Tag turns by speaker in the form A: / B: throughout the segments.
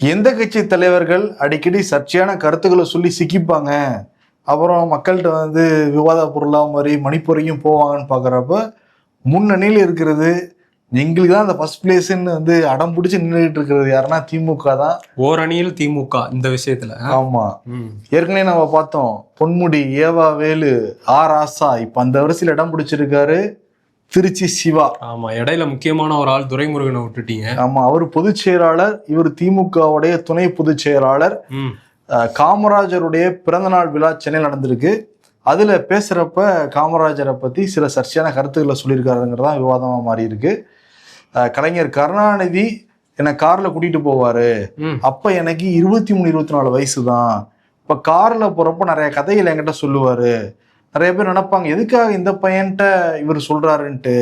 A: எந்த கட்சி தலைவர்கள் அடிக்கடி சர்ச்சையான கருத்துக்களை சொல்லி சிக்கிப்பாங்க, அப்புறம் மக்கள்கிட்ட விவாத பொருளா மாதிரி மணிப்பொறியும் போவாங்கன்னு பார்க்குறப்ப, முன்னணியில் இருக்கிறது எங்களுக்கு தான் அந்த ஃபர்ஸ்ட் பிளேஸ்ன்னு அடம் பிடிச்சி நின்றுட்டு இருக்கிறது யாருன்னா திமுக தான்.
B: ஓரணியில் திமுக இந்த விஷயத்துல.
A: ஆமா, ஏற்கனவே நம்ம பார்த்தோம். பொன்முடி, ஏவா வேலு, ராசா, இப்ப அந்த வரிசையில் இடம் பிடிச்சிருக்காரு திருச்சி சிவா.
B: ஆமா, இடையில முக்கியமான ஒரு ஆள் துரைமுருகனை விட்டுட்டீங்க.
A: ஆமா, அவர் பொதுச் செயலாளர், இவர் திமுகவுடைய துணை பொதுச் செயலாளர். காமராஜருடைய பிறந்தநாள் விழா சென்னையில் நடந்திருக்கு. அதுல பேசுறப்ப காமராஜரை பத்தி சில சர்ச்சையான கருத்துக்களை சொல்லியிருக்காருங்கிறதான் விவாதமா மாறி இருக்கு. கலைஞர் கருணாநிதி என்னை கார்ல கூட்டிட்டு போவாரு, அப்ப எனக்கு 23, 24 வயசு தான். இப்ப கார்ல போறப்ப நிறைய கதைகள் என்கிட்ட சொல்லுவாரு. நிறைய பேர் நினைப்பாங்க எதுக்காக இந்த பையன்கிட்ட இவர் சொல்றாருன்ட்டு,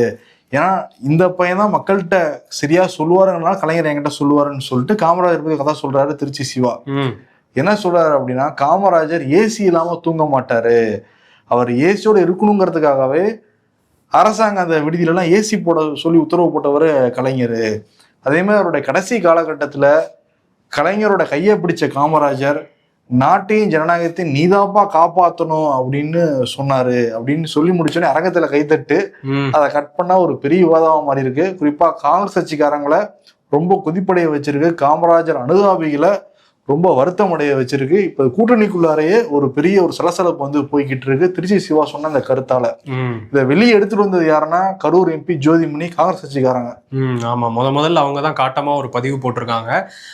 A: ஏன்னா இந்த பையன் தான் மக்கள்கிட்ட சரியா சொல்லுவாருனால கலைஞர் என்கிட்ட சொல்லுவாருன்னு சொல்லிட்டு காமராஜர் பத்தி கதை சொல்றாரு திருச்சி சிவா. என்ன சொல்றாரு அப்படின்னா, காமராஜர் ஏசி இல்லாம தூங்க மாட்டாரு, அவர் ஏசியோட இருக்கணுங்கிறதுக்காகவே அரசாங்க அந்த விடுதியிலலாம் ஏசி போட சொல்லி உத்தரவு போட்டவர் கலைஞர். அதே மாதிரி அவருடைய கடைசி காலகட்டத்துல கலைஞரோட கையை பிடிச்ச காமராஜர் நாட்டையும் ஜனநாயகத்தையும் நீதாப்பா காப்பாற்றணும் அப்படின்னு சொன்னாரு அப்படின்னு சொல்லி முடிச்சோடனே அரங்கத்துல கைத்தட்டு அதை கட் பண்ணா ஒரு பெரிய விவாதமா மாறி இருக்கு. குறிப்பா காங்கிரஸ் கட்சிக்காரங்களை ரொம்ப கொதிப்படைய வச்சிருக்கு, காமராஜர் அனுதாபிகளை ரொம்ப வருத்தம் அடைய வச்சிருக்கு. இப்ப கூட்டணிக்குள்ளாரையே ஒரு பெரிய ஒரு சலசலப்பு போய்கிட்டு இருக்கு. திருச்சி சிவா சொன்ன அந்த கருத்தால இதை வெளியே எடுத்துட்டு வந்தது யாருன்னா கரூர் எம்பி ஜோதிமணி, காங்கிரஸ் கட்சிக்காரங்க.
B: ஆமா, முதல்ல அவங்க தான் காட்டமா ஒரு பதிவு போட்டிருக்காங்க.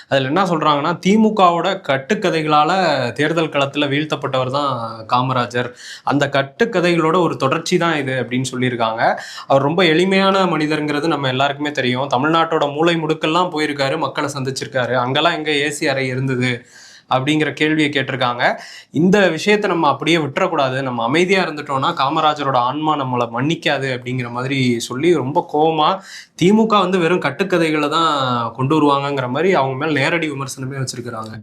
B: அதுல என்ன சொல்றாங்கன்னா, திமுகவோட கட்டுக்கதைகளால தேர்தல் களத்துல வீழ்த்தப்பட்டவர் தான் காமராஜர், அந்த கட்டுக்கதைகளோட ஒரு தொடர்ச்சி தான் இது அப்படின்னு சொல்லியிருக்காங்க. அவர் ரொம்ப எளிமையான மனிதர்ங்கிறது நம்ம எல்லாருக்குமே தெரியும். தமிழ்நாட்டோட மூலை முடுக்கெல்லாம் போயிருக்காரு, மக்களை சந்திச்சிருக்காரு. அங்கெல்லாம் எங்க ஏசி அறை இருந்தது அப்படிங்கிற கேள்வியை கேட்டிருக்காங்க. இந்த விஷயத்த நம்ம அப்படியே விட்டுறக்கூடாது, நம்ம அமைதியா இருந்துட்டோம்னா காமராஜரோட ஆன்மா நம்மளை மன்னிக்காது அப்படிங்கிற மாதிரி சொல்லி ரொம்ப கோவமா திமுக வெறும் கட்டுக்கதைகளை தான் கொண்டு வருவாங்கங்கிற மாதிரி அவங்க மேல நேரடி விமர்சனமே வச்சிருக்கிறாங்க.